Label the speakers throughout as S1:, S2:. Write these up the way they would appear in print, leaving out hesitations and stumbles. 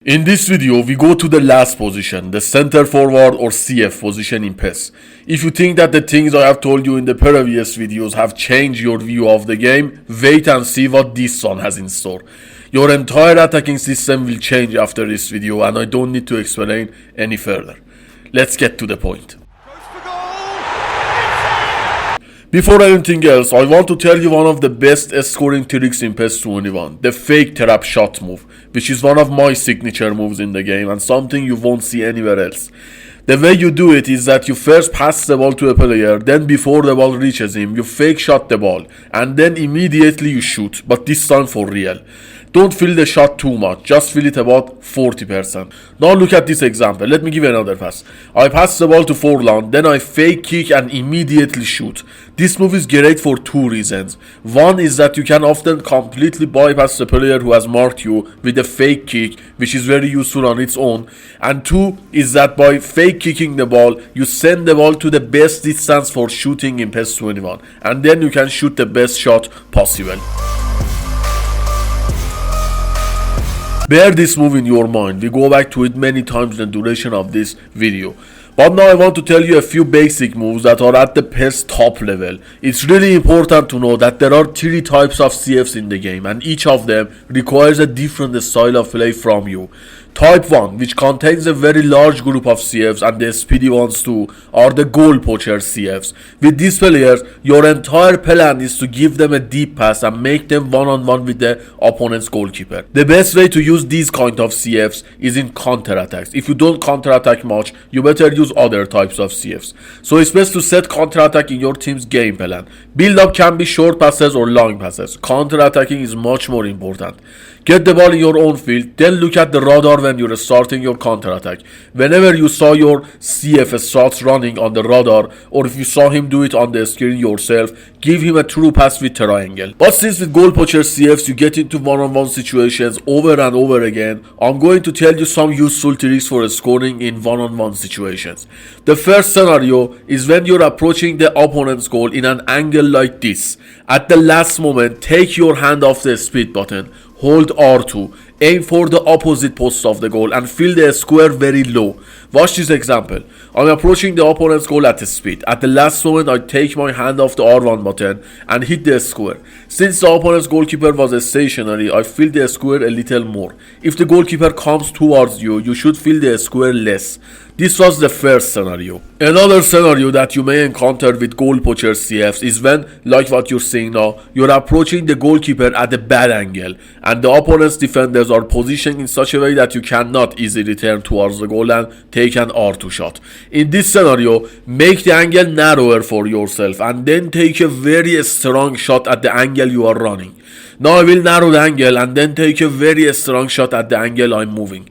S1: In this video, we go to the last position, the center forward or CF position in PES. If you think that the things I have told you in the previous videos have changed your view of the game, wait and see what this one has in store. Your entire attacking system will change after this video and I don't need to explain any further. Let's get to the point. Before anything else, I want to tell you one of the best scoring tricks in PES 21, the fake trap shot move, which is one of my signature moves in the game and something you won't see anywhere else. The way you do it is that you first pass the ball to a player, then before the ball reaches him, you fake shot the ball, and then immediately you shoot, but this time for real. Don't fill the shot too much, just fill it about 40%. Now look at this example, let me give you another pass. I pass the ball to Forlan, then I fake kick and immediately shoot. This move is great for two reasons. One is that you can often completely bypass the player who has marked you with a fake kick, which is very useful on its own. And two is that by fake kicking the ball, you send the ball to the best distance for shooting in PES 21. And then you can shoot the best shot possible. Bear this move in your mind, we go back to it many times in the duration of this video. But now I want to tell you a few basic moves that are at the PES top level. It's really important to know that there are three types of CFs in the game and each of them requires a different style of play from you. Type 1, which contains a very large group of CFs and the speedy ones too, are the goal poacher CFs. With these players, your entire plan is to give them a deep pass and make them one-on-one with the opponent's goalkeeper. The best way to use these kind of CFs is in counter-attacks. If you don't counter-attack much, you better use other types of CFs. So it's best to set counter-attack in your team's game plan. Build-up can be short passes or long passes. Counter-attacking is much more important. Get the ball in your own field, then look at the radar when you're starting your counter-attack. Whenever you saw your CF starts running on the radar, or if you saw him do it on the screen yourself, give him a true pass with triangle. But since with goal poacher CFs you get into one-on-one situations over and over again, I'm going to tell you some useful tricks for scoring in one-on-one situations. The first scenario is when you're approaching the opponent's goal in an angle like this. At the last moment, take your hand off the speed button. Hold R2, aim for the opposite post of the goal and fill the square very low. Watch this example. I'm approaching the opponent's goal at speed. At the last moment I take my hand off the R1 button and hit the square. Since the opponent's goalkeeper was stationary, I fill the square a little more. If the goalkeeper comes towards you, you should fill the square less. This was the first scenario. Another scenario that you may encounter with goal poacher CFs is when, like what you're seeing now, you're approaching the goalkeeper at a bad angle and the opponent's defenders are positioned in such a way that you cannot easily turn towards the goal and take an R2 shot. In this scenario, make the angle narrower for yourself and then take a very strong shot at the angle you are running. Now I will narrow the angle and then take a very strong shot at the angle I'm moving.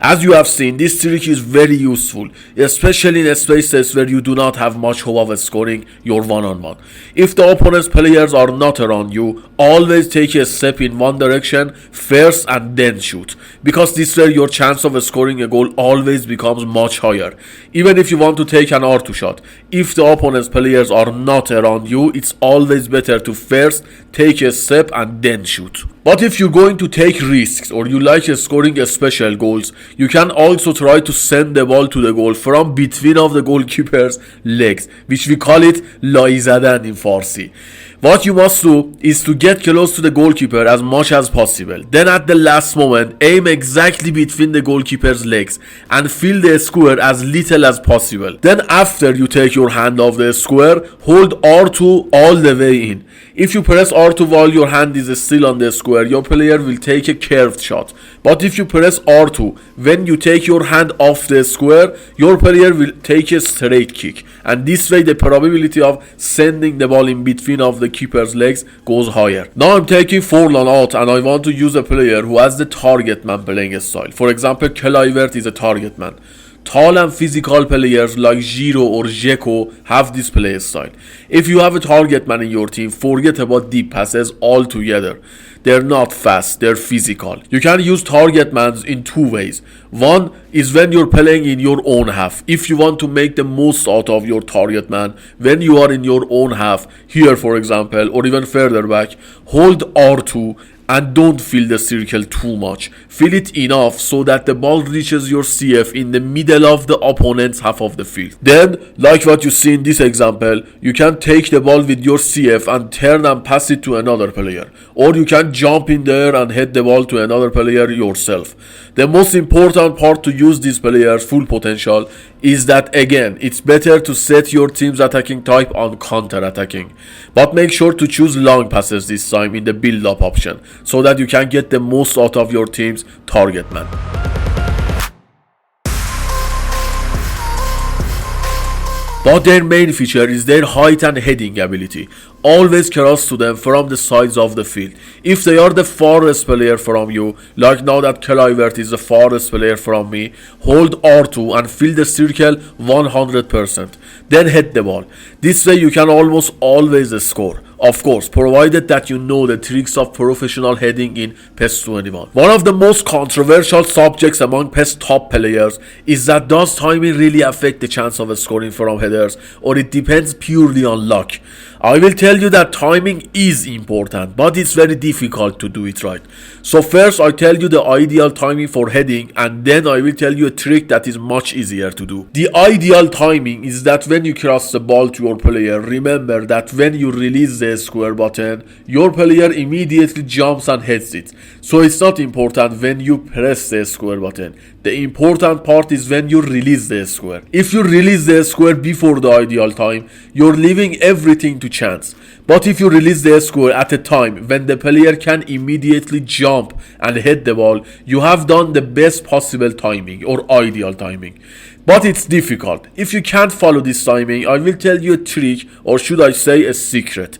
S1: As you have seen, this trick is very useful, especially in spaces where you do not have much hope of scoring your one-on-one. If the opponent's players are not around you, always take a step in one direction first and then shoot, because this way your chance of scoring a goal always becomes much higher. Even if you want to take an R2 shot, if the opponent's players are not around you, it's always better to first take a step and then shoot. But if you're going to take risks or you like scoring special goals, you can also try to send the ball to the goal from between of the goalkeeper's legs, which we call it لای زدن in Farsi. What you must do is to get close to the goalkeeper as much as possible. Then at the last moment, aim exactly between the goalkeeper's legs and fill the square as little as possible. Then after you take your hand off the square, hold R2 all the way in. If you press R2 while your hand is still on the square, your player will take a curved shot. But if you press R2 when you take your hand off the square, your player will take a straight kick. And this way the probability of sending the ball in between of the keeper's legs goes higher. Now I'm taking Forlan out and I want to use a player who has the target man playing style. For example, Kluivert is a target man. Tall and physical players like Giro or Dzeko have this play style. If you have a target man in your team, forget about deep passes altogether. They're not fast, they're physical. You can use target mans in two ways. One is when you're playing in your own half. If you want to make the most out of your target man when you are in your own half, here for example, or even further back, hold R2 and don't fill the circle too much. Fill it enough so that the ball reaches your CF in the middle of the opponent's half of the field. Then, like what you see in this example, you can take the ball with your CF and turn and pass it to another player. Or you can jump in there and head the ball to another player yourself. The most important part to use this player's full potential is that, again, it's better to set your team's attacking type on counter-attacking. But make sure to choose long passes this time in the build-up option so that you can get the most out of your team's target man. But their main feature is their height and heading ability. Always cross to them from the sides of the field. If they are the farthest player from you, like now that Kluivert is the farthest player from me, hold R2 and fill the circle 100%. Then hit the ball. This way you can almost always score. Of course, provided that you know the tricks of professional heading in PES 21. One of the most controversial subjects among PES top players is that does timing really affect the chance of scoring from headers, or it depends purely on luck? I will tell you that timing is important, but it's very difficult to do it right. So first I tell you the ideal timing for heading, and then I will tell you a trick that is much easier to do. The ideal timing is that when you cross the ball to your player, remember that when you release the square button, your player immediately jumps and heads it. So it's not important when you press the square button. The important part is when you release the square. If you release the square before the ideal time, you're leaving everything to chance. But if you release the square at a time when the player can immediately jump and hit the ball, you have done the best possible timing or ideal timing. But it's difficult. If you can't follow this timing, I will tell you a trick, or should I say a secret.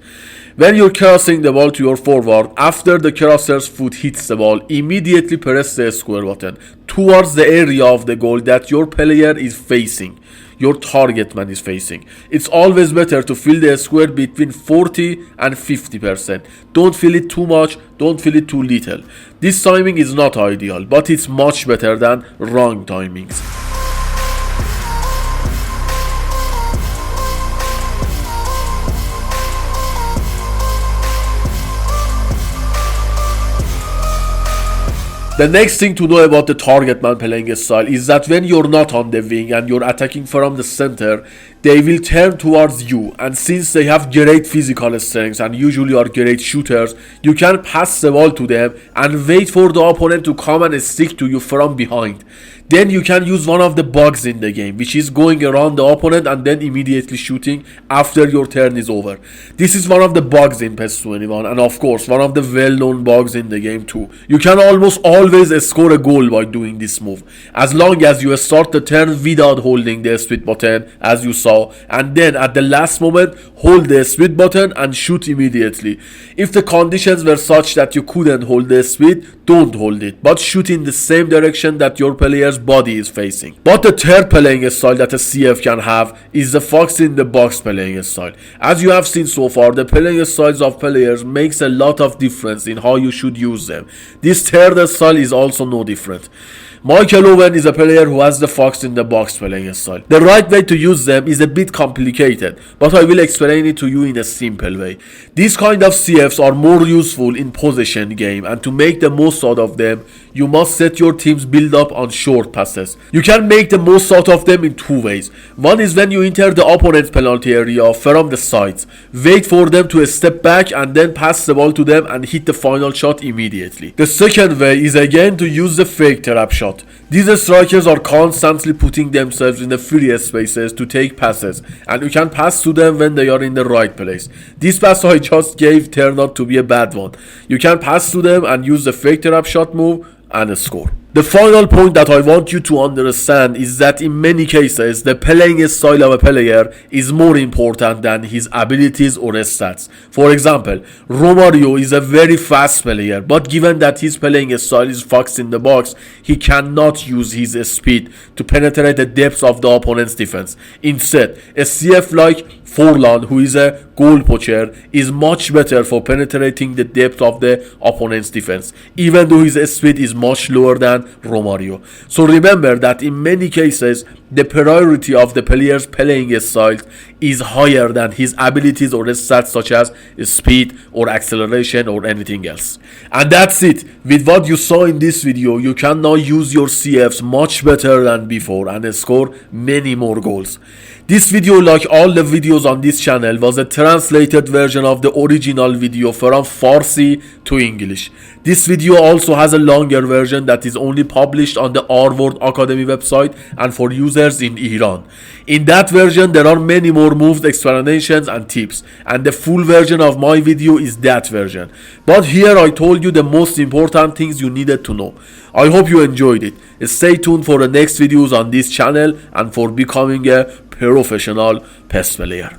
S1: When you're crossing the ball to your forward, after the crosser's foot hits the ball, immediately press the square button towards the area of the goal that your player is facing. Your target man is facing. It's always better to fill the square between 40 and 50%. Don't fill it too much, don't fill it too little. This timing is not ideal, but it's much better than wrong timings. The next thing to know about the target man playing style is that when you're not on the wing and you're attacking from the center, they will turn towards you, and since they have great physical strength and usually are great shooters, you can pass the ball to them and wait for the opponent to come and stick to you from behind. Then you can use one of the bugs in the game, which is going around the opponent and then immediately shooting after your turn is over. This is one of the bugs in PES 21, and of course one of the well-known bugs in the game too. You can almost always score a goal by doing this move, as long as you start the turn without holding the split button, as you saw, and then at the last moment hold the split button and shoot immediately. If the conditions were such that you couldn't hold the split, don't hold it, but shoot in the same direction that your player's body is facing. But the third playing style that a CF can have is the fox in the box playing style. As you have seen so far, the playing styles of players makes a lot of difference in how you should use them. This third style is also no different. Michael Owen is a player who has the fox in the box playing style. The right way to use them is a bit complicated, but I will explain it to you in a simple way. These kind of CFs are more useful in possession game, and to make the most out of them, you must set your team's build up on short passes. You can make the most out of them in two ways. One is when you enter the opponent's penalty area from the sides. Wait for them to step back and then pass the ball to them and hit the final shot immediately. The second way is again to use the fake trap shot. These strikers are constantly putting themselves in the free spaces to take passes, and you can pass to them when they are in the right place. This pass I just gave turned out to be a bad one. You can pass to them and use the fake trap shot move and score. The final point that I want you to understand is that in many cases, the playing style of a player is more important than his abilities or stats. For example, Romario is a very fast player, but given that his playing style is fox in the box, he cannot use his speed to penetrate the depths of the opponent's defense. Instead, a CF like Forlan, who is a goal poacher, is much better for penetrating the depth of the opponent's defense, even though his speed is much lower than Romario. So remember that in many cases, the priority of the player's playing style is higher than his abilities or stats such as speed or acceleration or anything else. And that's it. With what you saw in this video, you can now use your CFs much better than before and score many more goals. This video, like all the videos on this channel, was a translated version of the original video from Farsi to English. This video also has a longer version that is only published on the R-Word Academy website and for users in Iran. In that version, there are many more moves, explanations and tips, and the full version of my video is that version. But here I told you the most important things you needed to know. I hope you enjoyed it. Stay tuned for the next videos on this channel and for becoming a professional PES player.